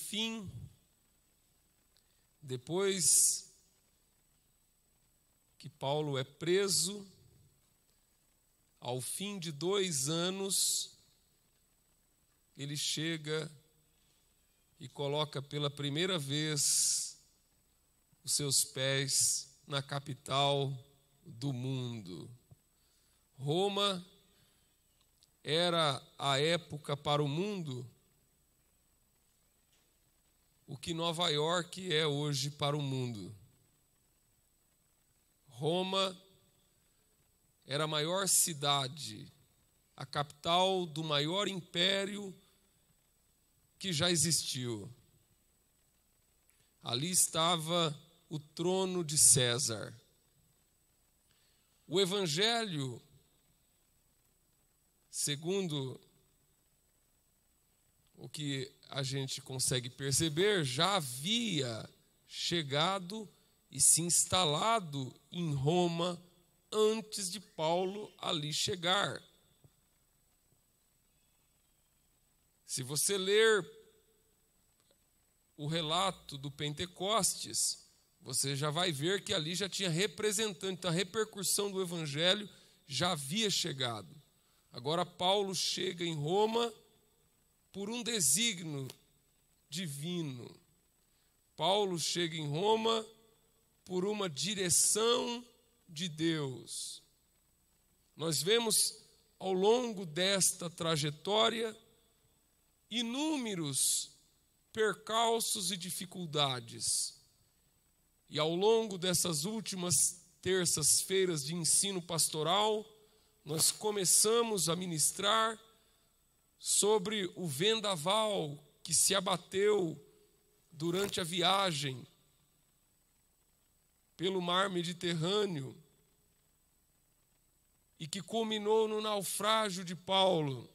Enfim, depois que Paulo é preso, ao fim de 2 anos, ele chega e coloca pela primeira vez os seus pés na capital do mundo. Roma era a época para o mundo o que Nova York é hoje para o mundo. Roma era a maior cidade, a capital do maior império que já existiu. Ali estava o trono de César. O Evangelho, segundo o que a gente consegue perceber, já havia chegado e se instalado em Roma antes de Paulo ali chegar. Se você ler o relato do Pentecostes, você já vai ver que ali já tinha representante, então a repercussão do Evangelho já havia chegado. Agora Paulo chega em Roma por um desígnio divino. Paulo chega em Roma por uma direção de Deus. Nós vemos ao longo desta trajetória inúmeros percalços e dificuldades. E ao longo dessas últimas terças-feiras de ensino pastoral, nós começamos a ministrar sobre o vendaval que se abateu durante a viagem pelo mar Mediterrâneo e que culminou no naufrágio de Paulo.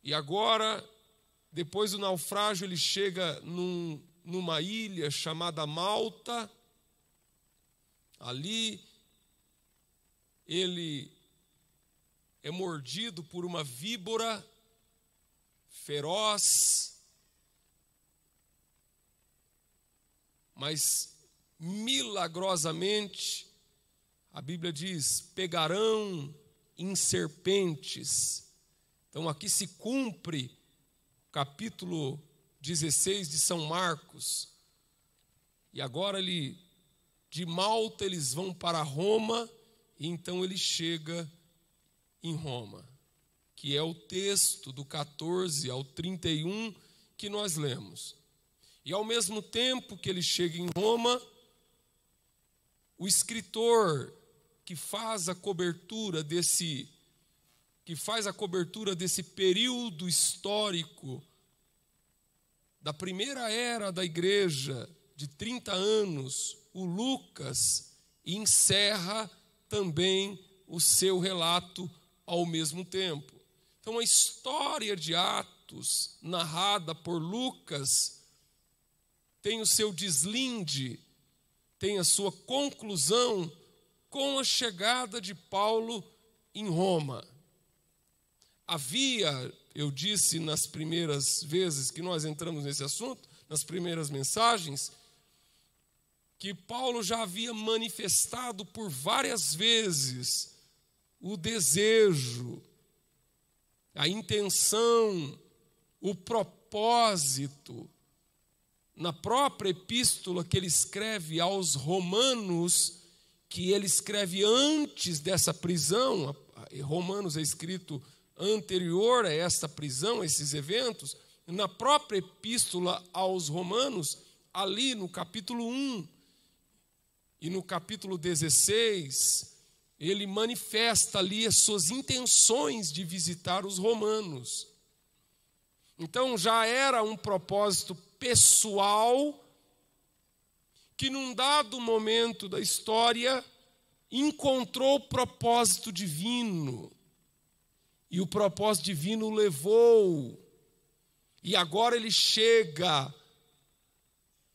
E agora, depois do naufrágio, ele chega numa ilha chamada Malta. Ali ele é mordido por uma víbora feroz, mas milagrosamente, a Bíblia diz, pegarão em serpentes. Então aqui se cumpre o capítulo 16 de São Marcos. E agora de Malta eles vão para Roma, e então ele chega em Roma, que é o texto do 14 ao 31 que nós lemos. E ao mesmo tempo que ele chega em Roma, o escritor que faz a cobertura desse período histórico da primeira era da igreja, de 30 anos, o Lucas, encerra também o seu relato ao mesmo tempo. Então a história de Atos, narrada por Lucas, tem o seu deslinde, tem a sua conclusão com a chegada de Paulo em Roma. Havia, eu disse nas primeiras vezes que nós entramos nesse assunto, nas primeiras mensagens, que Paulo já havia manifestado por várias vezes o desejo, a intenção, o propósito. Na própria epístola que ele escreve aos Romanos, que ele escreve antes dessa prisão, Romanos é escrito anterior a esta prisão, a esses eventos, na própria epístola aos Romanos, ali no capítulo 1 e no capítulo 16, ele manifesta ali as suas intenções de visitar os romanos. Então já era um propósito pessoal que num dado momento da história encontrou o propósito divino. E o propósito divino o levou. E agora ele chega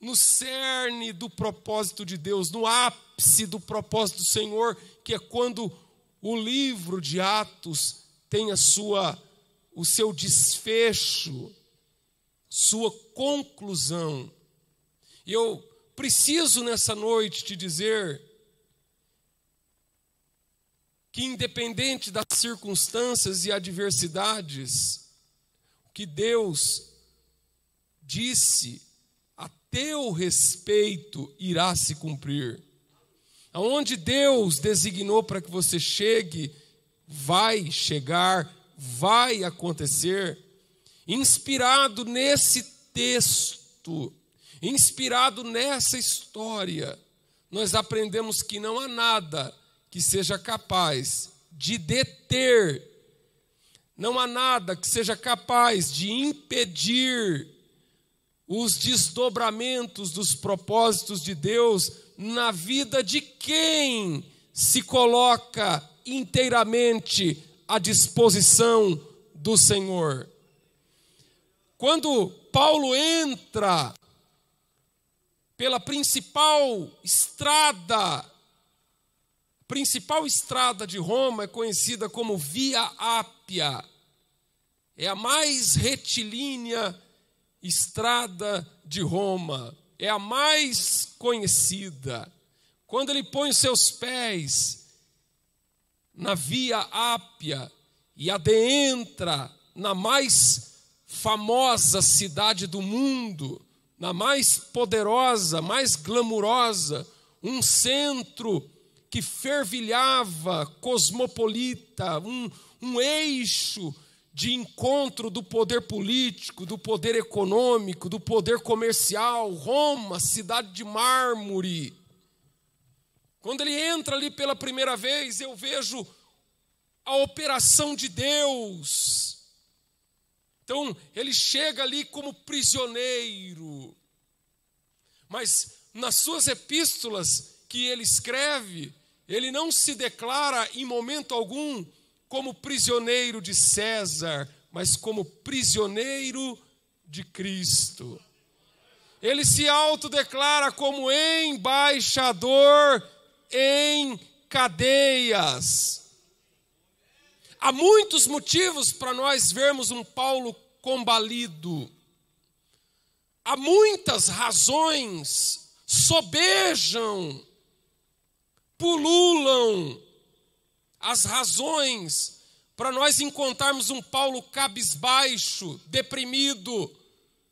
no cerne do propósito de Deus, no ápice do propósito do Senhor, que é quando o livro de Atos tem o seu desfecho, sua conclusão. E eu preciso nessa noite te dizer que, independente das circunstâncias e adversidades, o que Deus disse a teu respeito irá se cumprir. Aonde Deus designou para que você chegue, vai chegar, vai acontecer. Inspirado nesse texto, inspirado nessa história, nós aprendemos que não há nada que seja capaz de deter, não há nada que seja capaz de impedir os desdobramentos dos propósitos de Deus na vida de quem se coloca inteiramente à disposição do Senhor. Quando Paulo entra pela principal estrada de Roma, é conhecida como Via Ápia, é a mais retilínea estrada de Roma, é a mais conhecida. Quando ele põe os seus pés na Via Ápia e adentra na mais famosa cidade do mundo, na mais poderosa, mais glamurosa, um centro que fervilhava, cosmopolita, um eixo de encontro do poder político, do poder econômico, do poder comercial, Roma, cidade de mármore. Quando ele entra ali pela primeira vez, eu vejo a operação de Deus. Então, ele chega ali como prisioneiro. Mas nas suas epístolas que ele escreve, ele não se declara em momento algum como prisioneiro de César, mas como prisioneiro de Cristo. Ele se autodeclara como embaixador em cadeias. Há muitos motivos para nós vermos um Paulo combalido. Há muitas razões, sobejam, pululam as razões para nós encontrarmos um Paulo cabisbaixo, deprimido,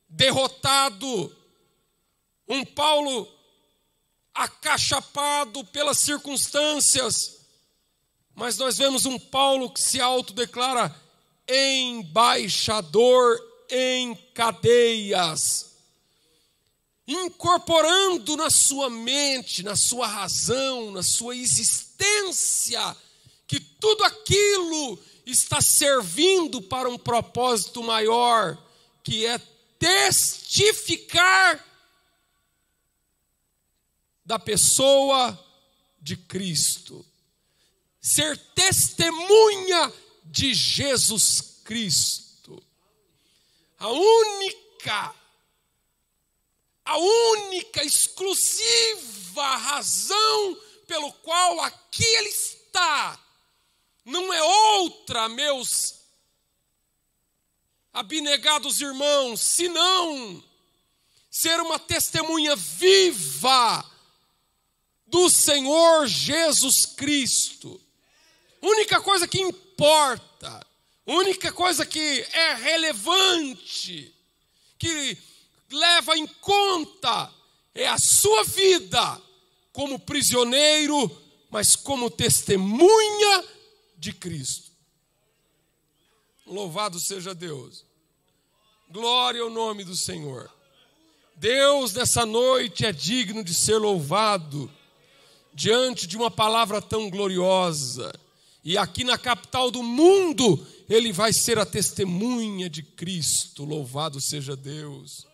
derrotado, um Paulo acachapado pelas circunstâncias, mas nós vemos um Paulo que se autodeclara embaixador em cadeias, incorporando na sua mente, na sua razão, na sua existência, que tudo aquilo está servindo para um propósito maior, que é testificar da pessoa de Cristo, ser testemunha de Jesus Cristo. A única exclusiva razão pelo qual aqui ele está não é outra, meus abnegados irmãos, senão ser uma testemunha viva do Senhor Jesus Cristo. Única coisa que importa, única coisa que é relevante, que leva em conta, é a sua vida como prisioneiro, mas como testemunha de Cristo. Louvado seja Deus. Glória ao nome do Senhor. Deus nessa noite é digno de ser louvado diante de uma palavra tão gloriosa. E aqui na capital do mundo, ele vai ser a testemunha de Cristo. Louvado seja Deus.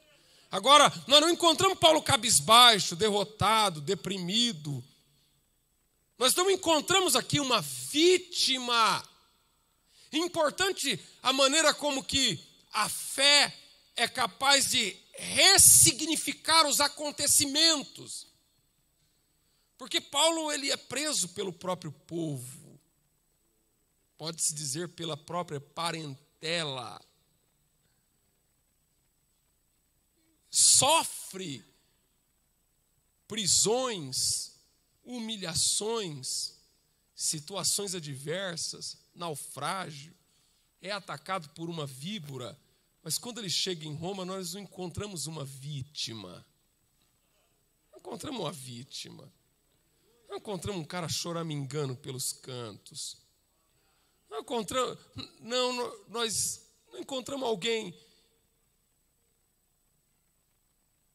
Agora, nós não encontramos Paulo cabisbaixo, derrotado, deprimido. Nós não encontramos aqui uma vítima. Importante a maneira como que a fé é capaz de ressignificar os acontecimentos. Porque Paulo ele é preso pelo próprio povo. Pode-se dizer pela própria parentela. sofre prisões, humilhações, situações adversas, naufrágio, é atacado por uma víbora, mas quando ele chega em Roma, nós não encontramos uma vítima. Não encontramos uma vítima. Não encontramos um cara choramingando pelos cantos. Nós não encontramos alguém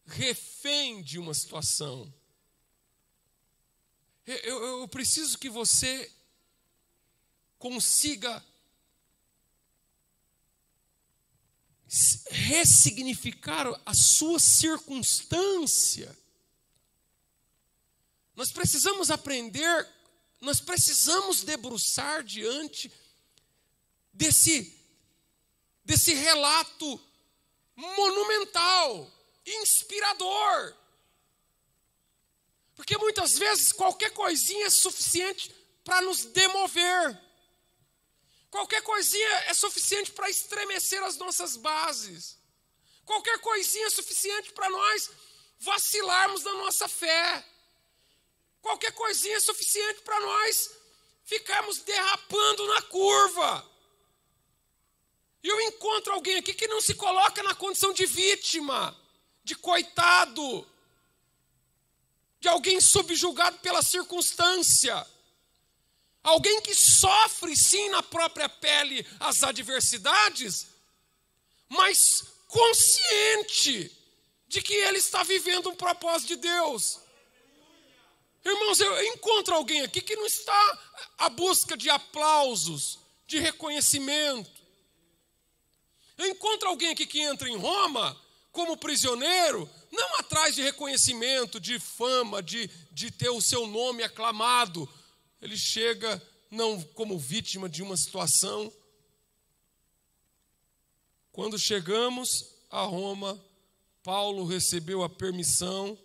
refém de uma situação. Eu preciso que você consiga ressignificar a sua circunstância. Nós precisamos aprender, nós precisamos debruçar diante desse relato monumental, inspirador. Porque muitas vezes qualquer coisinha é suficiente para nos demover. Qualquer coisinha é suficiente para estremecer as nossas bases. Qualquer coisinha é suficiente para nós vacilarmos na nossa fé. Qualquer coisinha é suficiente para nós ficarmos derrapando na curva. E eu encontro alguém aqui que não se coloca na condição de vítima, de coitado, de alguém subjugado pela circunstância. Alguém que sofre, sim, na própria pele as adversidades, mas consciente de que ele está vivendo um propósito de Deus. Irmãos, eu encontro alguém aqui que não está à busca de aplausos, de reconhecimento. Eu encontro alguém aqui que entra em Roma como prisioneiro, não atrás de reconhecimento, de fama, de ter o seu nome aclamado. Ele chega não como vítima de uma situação. Quando chegamos a Roma, Paulo recebeu a permissão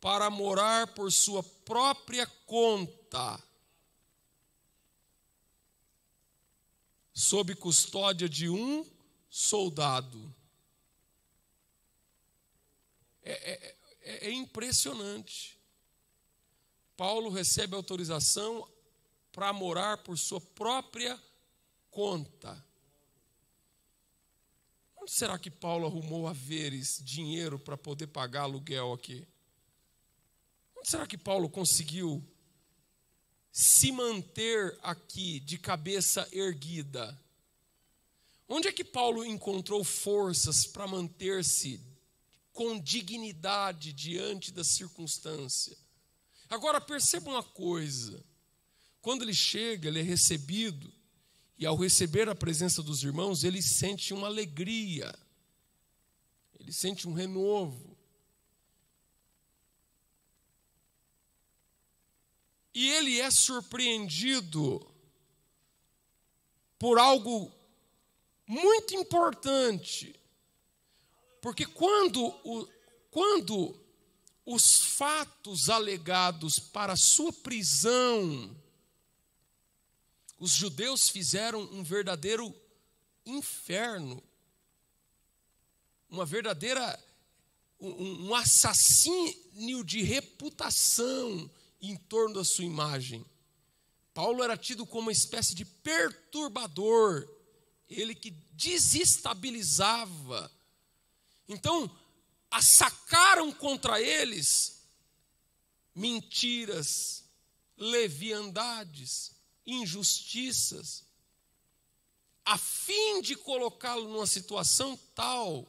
para morar por sua própria conta, sob custódia de um soldado. É impressionante. Paulo recebe autorização para morar por sua própria conta. Onde será que Paulo arrumou haveres, dinheiro para poder pagar aluguel aqui? Onde será que Paulo conseguiu se manter aqui de cabeça erguida? Onde é que Paulo encontrou forças para manter-se com dignidade diante da circunstância? Agora perceba uma coisa, quando ele chega, ele é recebido, e ao receber a presença dos irmãos, ele sente uma alegria, ele sente um renovo. E ele é surpreendido por algo muito importante, porque quando os fatos alegados para a sua prisão, os judeus fizeram um verdadeiro inferno, um assassínio de reputação em torno da sua imagem. Paulo era tido como uma espécie de perturbador, ele que desestabilizava. Então, assacaram contra eles mentiras, leviandades, injustiças, a fim de colocá-lo numa situação tal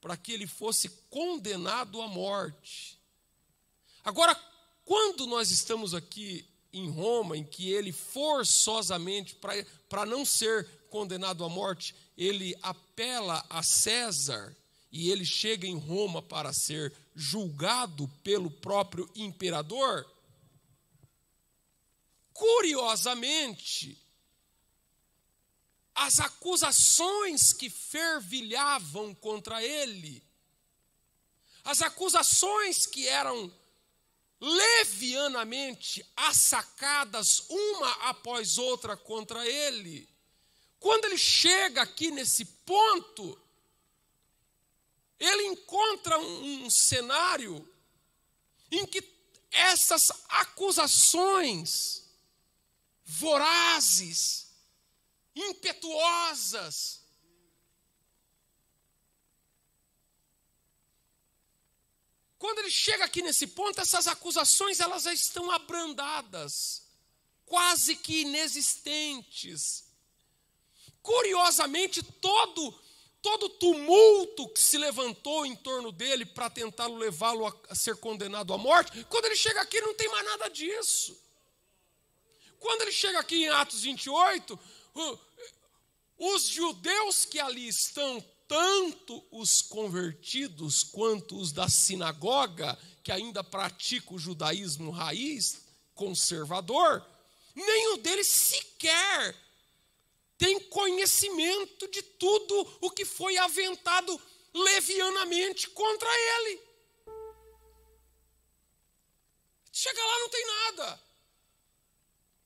para que ele fosse condenado à morte. Agora, quando nós estamos aqui em Roma, em que ele forçosamente, para não ser condenado à morte, ele apela a César, e ele chega em Roma para ser julgado pelo próprio imperador, curiosamente, as acusações que fervilhavam contra ele, as acusações que eram levianamente assacadas uma após outra contra ele, quando ele chega aqui nesse ponto, ele encontra um cenário em que essas acusações vorazes, impetuosas, quando ele chega aqui nesse ponto, essas acusações elas já estão abrandadas, quase que inexistentes. Curiosamente, todo tumulto que se levantou em torno dele para tentar levá-lo a ser condenado à morte, quando ele chega aqui não tem mais nada disso. Quando ele chega aqui em Atos 28, os judeus que ali estão, tanto os convertidos quanto os da sinagoga, que ainda praticam o judaísmo raiz, conservador, nenhum deles sequer tem conhecimento de tudo o que foi aventado levianamente contra ele. Chega lá, não tem nada.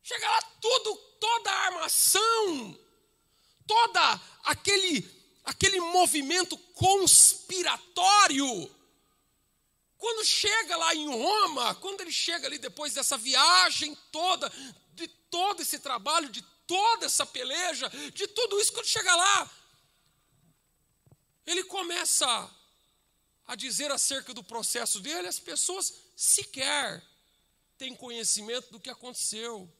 Chega lá, toda a armação, toda aquele movimento conspiratório, quando chega lá em Roma, quando ele chega ali depois dessa viagem toda, de todo esse trabalho, de toda essa peleja, de tudo isso, quando chega lá, ele começa a dizer acerca do processo dele, as pessoas sequer têm conhecimento do que aconteceu.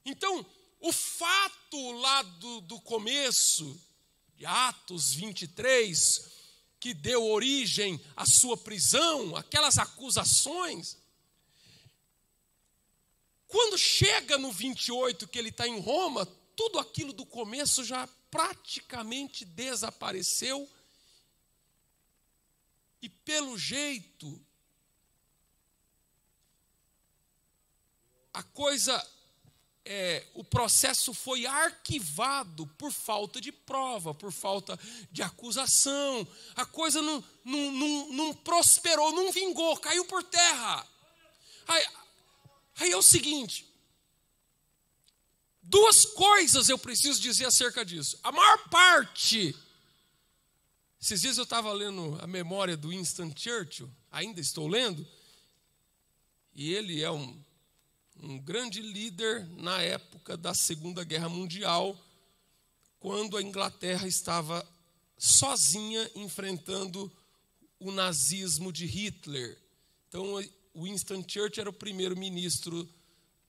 Então, o fato lá do começo, de Atos 23, que deu origem à sua prisão, aquelas acusações, quando chega no 28, que ele está em Roma, tudo aquilo do começo já praticamente desapareceu. E pelo jeito, o processo foi arquivado por falta de prova, por falta de acusação. A coisa não prosperou, não vingou, caiu por terra. Aí é o seguinte, duas coisas eu preciso dizer acerca disso. A maior parte, esses dias eu estava lendo a memória do Winston Churchill, ainda estou lendo, e ele é um grande líder na época da Segunda Guerra Mundial, quando a Inglaterra estava sozinha enfrentando o nazismo de Hitler. Então, Winston Churchill era o primeiro-ministro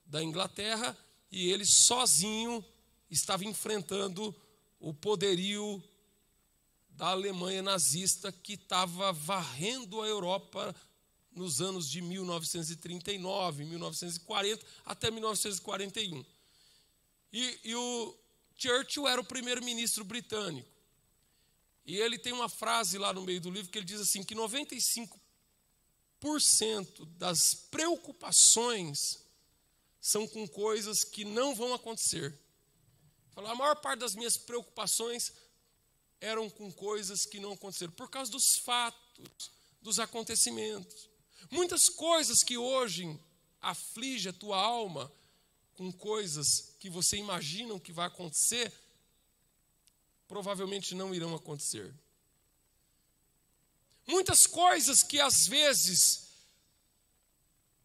da Inglaterra e ele sozinho estava enfrentando o poderio da Alemanha nazista que estava varrendo a Europa nos anos de 1939, 1940 até 1941. E o Churchill era o primeiro-ministro britânico. E ele tem uma frase lá no meio do livro que ele diz assim, que 95% das preocupações são com coisas que não vão acontecer. A maior parte das minhas preocupações eram com coisas que não aconteceram, por causa dos fatos, dos acontecimentos. Muitas coisas que hoje afligem a tua alma, com coisas que você imagina que vai acontecer, provavelmente não irão acontecer. Muitas coisas que às vezes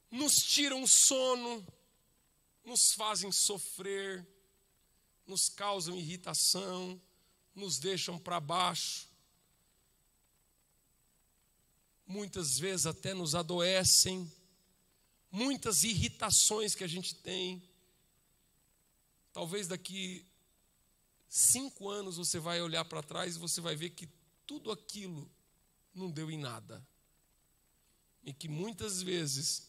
nos tiram o sono, nos fazem sofrer, nos causam irritação, nos deixam para baixo. Muitas vezes até nos adoecem, muitas irritações que a gente tem. Talvez daqui 5 anos você vai olhar para trás e você vai ver que tudo aquilo não deu em nada. E que muitas vezes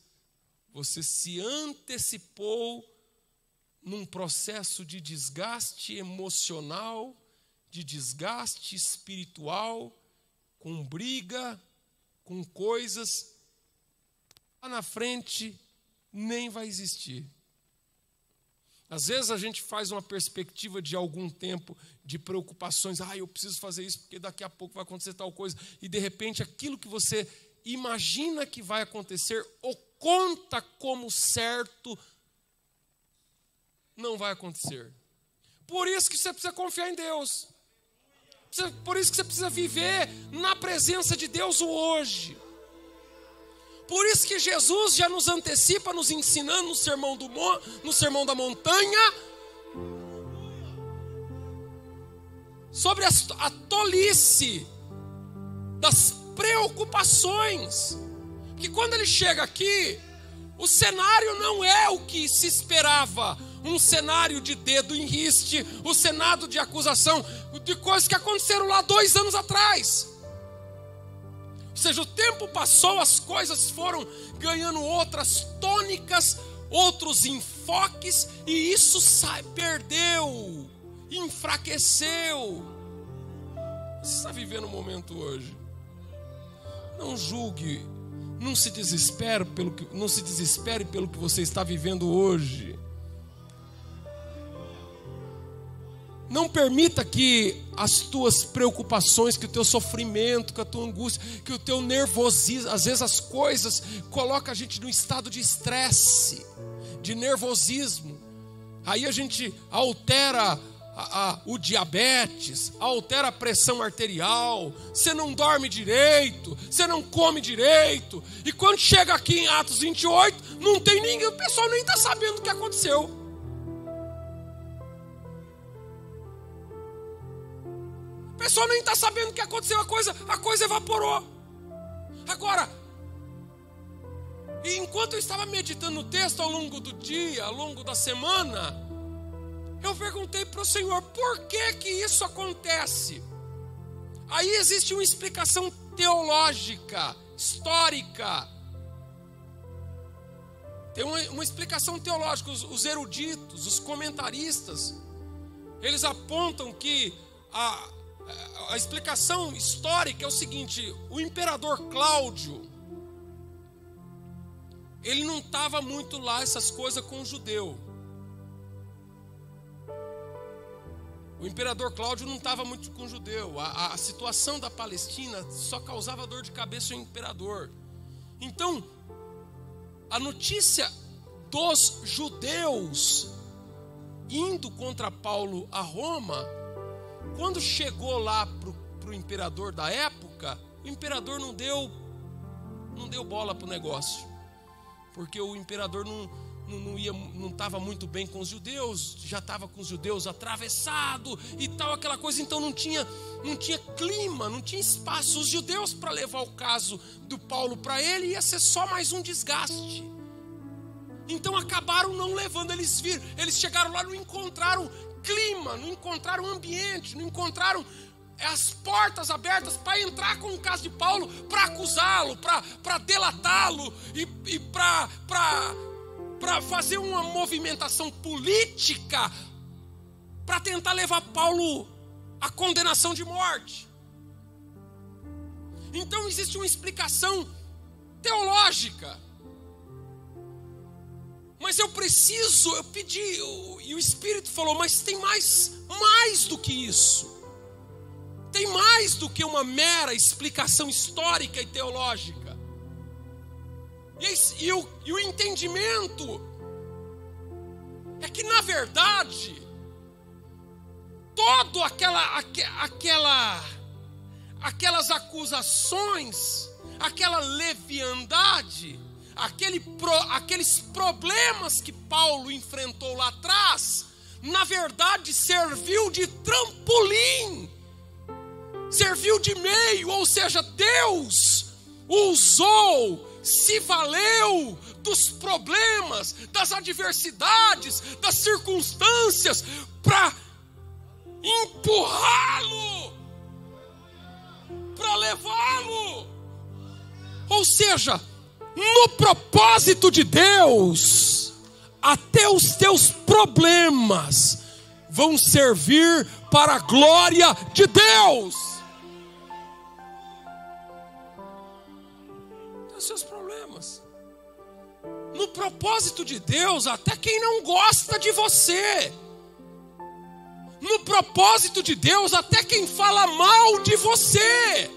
você se antecipou num processo de desgaste emocional, de desgaste espiritual, com briga, com coisas, lá na frente nem vai existir. Às vezes a gente faz uma perspectiva de algum tempo de preocupações, eu preciso fazer isso porque daqui a pouco vai acontecer tal coisa, e de repente aquilo que você imagina que vai acontecer ou conta como certo, não vai acontecer. Por isso que você precisa confiar em Deus. Por isso que você precisa viver na presença de Deus o hoje. Por isso que Jesus já nos antecipa, nos ensinando no Sermão da Montanha, sobre a tolice das preocupações. Que quando ele chega aqui, o cenário não é o que se esperava, um cenário de dedo em riste, o cenário de acusação, de coisas que aconteceram lá 2 anos atrás. Ou seja, o tempo passou, as coisas foram ganhando outras tônicas, outros enfoques, e isso perdeu, enfraqueceu. Você está vivendo um momento hoje. Não julgue, não se desespere pelo que você está vivendo hoje. Não permita que as tuas preocupações, que o teu sofrimento, que a tua angústia, que o teu nervosismo, às vezes as coisas colocam a gente num estado de estresse, de nervosismo. Aí a gente altera o diabetes, altera a pressão arterial, você não dorme direito, você não come direito. E quando chega aqui em Atos 28, não tem ninguém, o pessoal nem está sabendo o que aconteceu. O pessoal nem está sabendo o que aconteceu, a coisa evaporou. Agora, enquanto eu estava meditando no texto ao longo do dia, ao longo da semana, eu perguntei para o Senhor, por que isso acontece? Aí existe uma explicação teológica, histórica. Tem uma explicação teológica, os eruditos, os comentaristas, eles apontam que a explicação histórica é o seguinte: o imperador Cláudio, ele não estava muito lá essas coisas com o judeu. O imperador Cláudio não estava muito com o judeu. A situação da Palestina só causava dor de cabeça ao imperador. Então, a notícia dos judeus indo contra Paulo a Roma, quando chegou lá para o imperador da época, o imperador não deu bola para o negócio, porque o imperador não estava muito bem com os judeus, já estava com os judeus atravessado e tal, aquela coisa. Então não tinha clima, não tinha espaço. Os judeus, para levar o caso do Paulo para ele, ia ser só mais um desgaste. Então acabaram não levando. Eles chegaram lá, não encontraram clima, não encontraram ambiente, não encontraram as portas abertas para entrar com o caso de Paulo, para acusá-lo, para delatá-lo e para fazer uma movimentação política para tentar levar Paulo à condenação de morte. Então existe uma explicação teológica. Mas eu pedi, e o Espírito falou, mas tem mais do que isso. Tem mais do que uma mera explicação histórica e teológica. E o entendimento é que, na verdade, todo aquelas acusações, aquela leviandade, aqueles problemas que Paulo enfrentou lá atrás, na verdade serviu de trampolim, serviu de meio, ou seja, Deus usou, se valeu dos problemas, das adversidades, das circunstâncias, para empurrá-lo, para levá-lo. Ou seja, no propósito de Deus, até os teus problemas vão servir para a glória de Deus. Os seus problemas, no propósito de Deus, até quem não gosta de você, no propósito de Deus, até quem fala mal de você,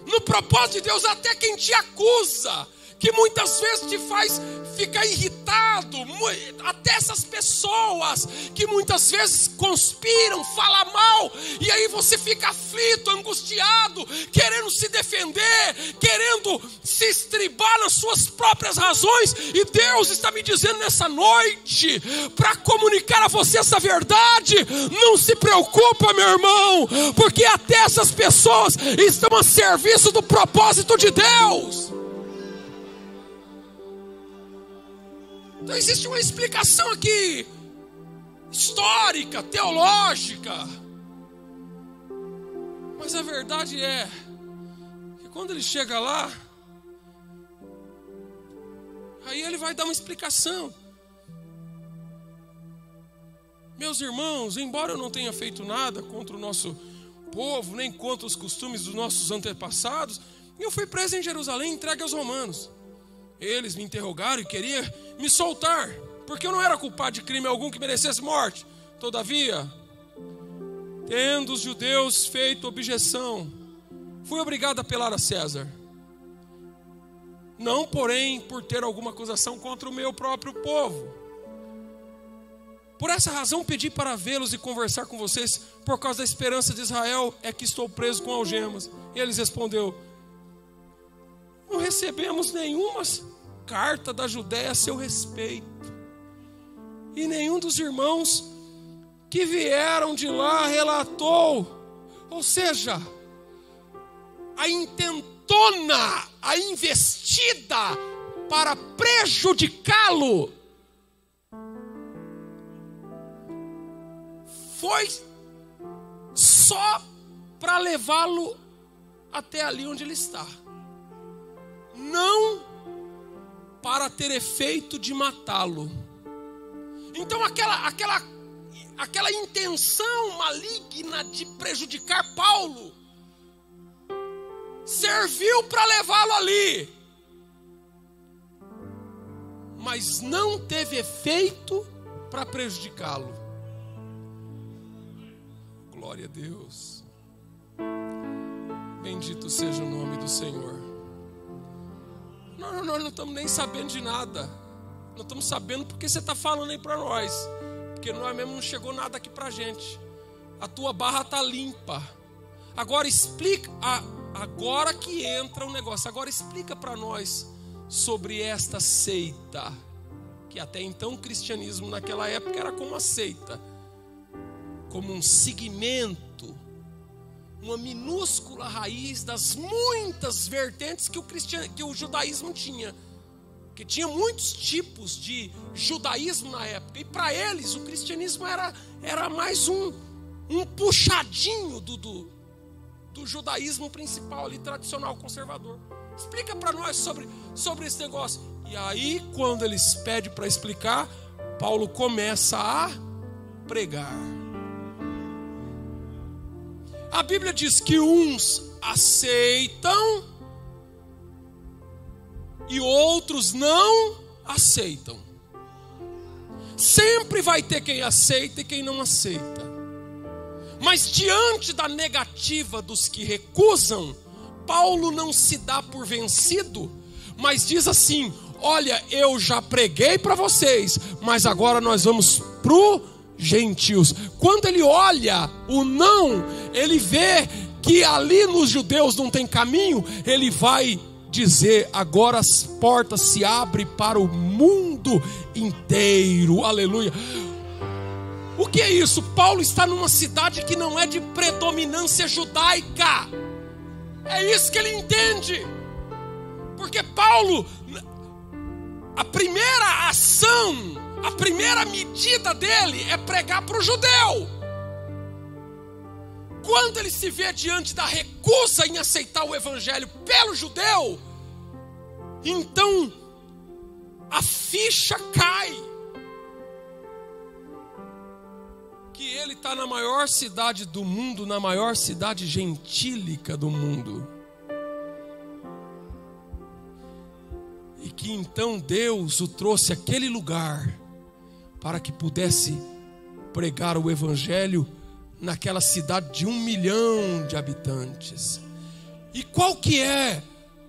no propósito de Deus, até quem te acusa, que muitas vezes te faz ficar irritado, até essas pessoas que muitas vezes conspiram, falam mal, e aí você fica aflito, angustiado, querendo se defender, querendo se estribar nas suas próprias razões, e Deus está me dizendo nessa noite, para comunicar a você essa verdade: não se preocupa, meu irmão, porque até essas pessoas estão a serviço do propósito de Deus. Então existe uma explicação aqui, histórica, teológica, mas a verdade é que quando ele chega lá, aí ele vai dar uma explicação. Meus irmãos, embora eu não tenha feito nada contra o nosso povo, nem contra os costumes dos nossos antepassados, eu fui preso em Jerusalém, entregue aos romanos. Eles me interrogaram e queriam me soltar, porque eu não era culpado de crime algum que merecesse morte. Todavia, tendo os judeus feito objeção, fui obrigado a apelar a César. Não, porém, por ter alguma acusação contra o meu próprio povo. Por essa razão pedi para vê-los e conversar com vocês, por causa da esperança de Israel é que estou preso com algemas. E eles respondeu: não recebemos nenhuma carta da Judéia a seu respeito, e nenhum dos irmãos que vieram de lá relatou. Ou seja, a intentona, a investida para prejudicá-lo foi só para levá-lo até ali onde ele está, não para ter efeito de matá-lo. Então aquela intenção maligna de prejudicar Paulo serviu para levá-lo ali, mas não teve efeito para prejudicá-lo. Glória a Deus. Bendito seja o nome do Senhor. Nós não estamos nem sabendo de nada. Não estamos sabendo porque você está falando aí para nós. Porque nós mesmo não chegou nada aqui para a gente. A tua barra está limpa. Agora explica, agora que entra o negócio. Agora explica para nós sobre esta seita. Que até então o cristianismo naquela época era como uma seita, como um segmento, uma minúscula raiz das muitas vertentes que o judaísmo tinha. Que tinha muitos tipos de judaísmo na época. E para eles o cristianismo era mais um puxadinho do judaísmo principal ali, tradicional, conservador. Explica para nós sobre esse negócio. E aí, quando eles pedem para explicar, Paulo começa a pregar. A Bíblia diz que uns aceitam e outros não aceitam. Sempre vai ter quem aceita e quem não aceita. Mas diante da negativa dos que recusam, Paulo não se dá por vencido, mas diz assim: olha, eu já preguei para vocês, mas agora nós vamos pro gentios. Quando ele olha o não, ele vê que ali nos judeus não tem caminho, ele vai dizer: agora as portas se abrem para o mundo inteiro. Aleluia. O que é isso? Paulo está numa cidade que não é de predominância judaica. É isso que ele entende. Porque Paulo, a primeira ação, a primeira medida dele é pregar para o judeu. Quando ele se vê diante da recusa em aceitar o evangelho pelo judeu, então a ficha cai. Que ele está na maior cidade do mundo, na maior cidade gentílica do mundo. E que então Deus o trouxe àquele lugar para que pudesse pregar o evangelho naquela cidade de 1 milhão de habitantes. E qual que é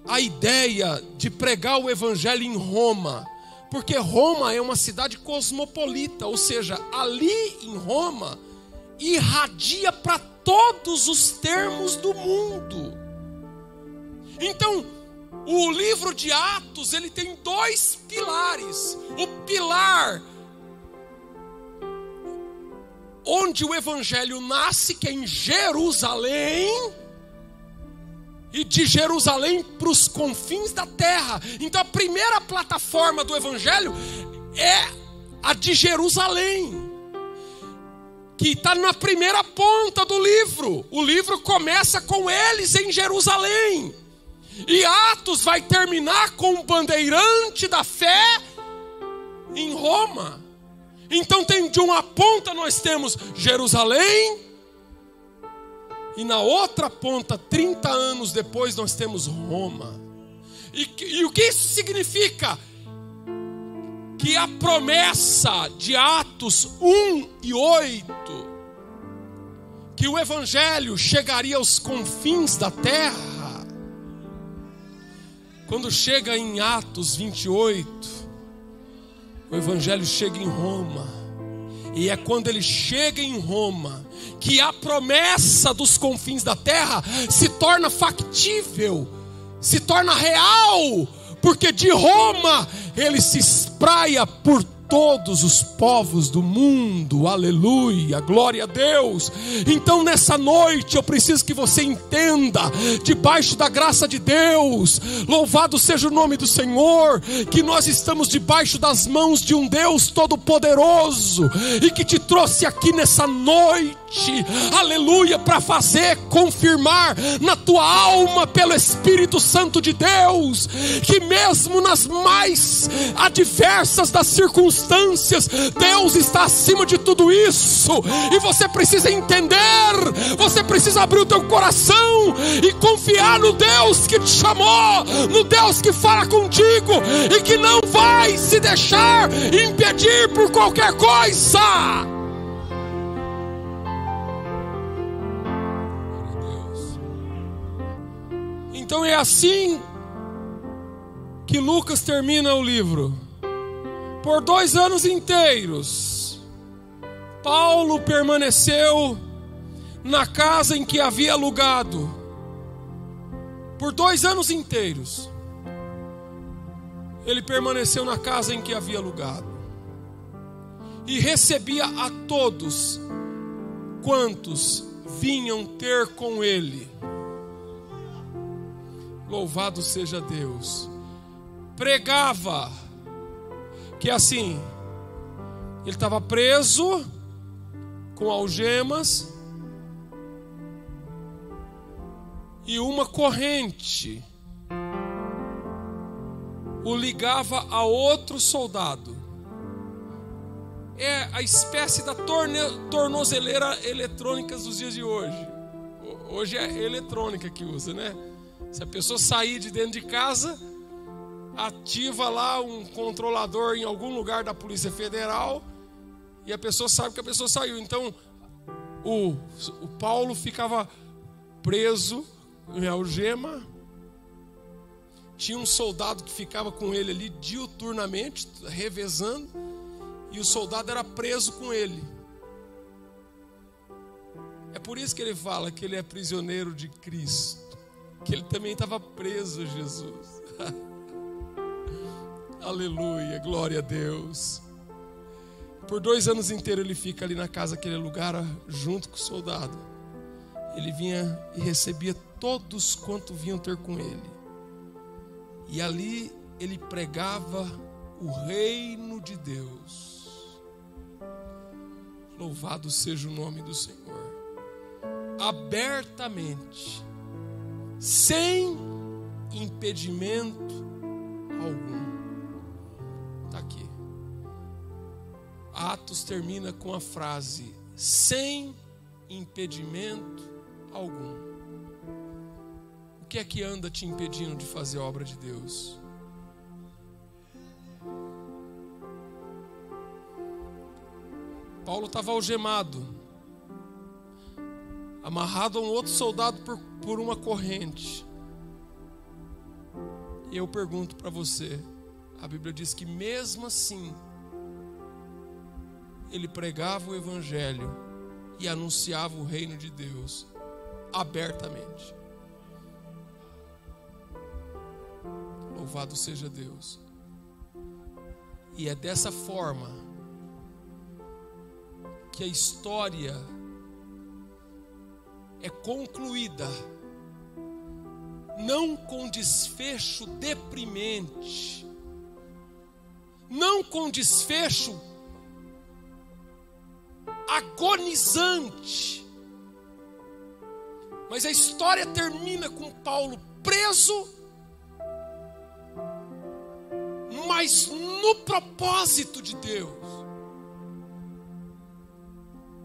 a ideia de pregar o evangelho em Roma, porque Roma é uma cidade cosmopolita, ou seja, ali em Roma irradia para todos os termos do mundo. Então, o livro de Atos, ele tem dois pilares. O pilar onde o evangelho nasce, que é em Jerusalém, e de Jerusalém para os confins da terra. Então a primeira plataforma do evangelho é a de Jerusalém, que está na primeira ponta do livro. O livro começa com eles em Jerusalém, e Atos vai terminar com o bandeirante da fé em Roma. Então tem de uma ponta nós temos Jerusalém, e na outra ponta, 30 anos depois, nós temos Roma. E o que isso significa? Que a promessa de Atos 1:8, que o evangelho chegaria aos confins da terra, quando chega em Atos 28, o evangelho chega em Roma. E é quando ele chega em Roma que a promessa dos confins da terra se torna factível, se torna real, porque de Roma ele se espraia por todos os povos do mundo. Aleluia, glória a Deus. Então nessa noite eu preciso que você entenda, debaixo da graça de Deus, louvado seja o nome do Senhor, que nós estamos debaixo das mãos de um Deus todo-poderoso, e que te trouxe aqui nessa noite, aleluia, para fazer confirmar na tua alma pelo Espírito Santo de Deus, que mesmo nas mais adversas das circunstâncias, Deus está acima de tudo isso. E você precisa entender, você precisa abrir o teu coração e confiar no Deus que te chamou, no Deus que fala contigo e que não vai se deixar impedir por qualquer coisa. Então é assim que Lucas termina o livro. Por 2 anos inteiros, Paulo permaneceu na casa em que havia alugado. Por 2 anos inteiros, ele permaneceu na casa em que havia alugado. E recebia a todos quantos vinham ter com ele. Louvado seja Deus. Pregava. Que assim, ele estava preso com algemas e uma corrente o ligava a outro soldado. É a espécie da tornozeleira eletrônica dos dias de hoje. Hoje é eletrônica que usa, né? Se a pessoa sair de dentro de casa, ativa lá um controlador em algum lugar da Polícia Federal e a pessoa sabe que a pessoa saiu. Então o Paulo ficava preso em algema. Tinha um soldado que ficava com ele ali diuturnamente, revezando, e o soldado era preso com ele. É por isso que ele fala que ele é prisioneiro de Cristo, que ele também estava preso a Jesus. Aleluia, glória a Deus. Por 2 anos inteiros ele fica ali na casa que ele alugara junto com o soldado. Ele vinha e recebia todos quanto vinham ter com ele. E ali ele pregava o reino de Deus. Louvado seja o nome do Senhor. Abertamente, sem impedimento algum. Está aqui. Atos termina com a frase: sem impedimento algum. O que é que anda te impedindo de fazer a obra de Deus? Paulo estava algemado, amarrado a um outro soldado por uma corrente. E eu pergunto para você, a Bíblia diz que mesmo assim, ele pregava o evangelho e anunciava o reino de Deus abertamente. Louvado seja Deus. E é dessa forma que a história é concluída, não com desfecho deprimente, não com desfecho agonizante, mas a história termina com Paulo preso, mas no propósito de Deus.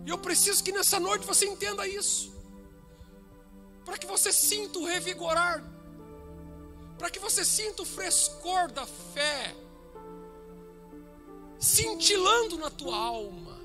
E eu preciso que nessa noite você entenda isso, para que você sinta o revigorar, para que você sinta o frescor da fé cintilando na tua alma.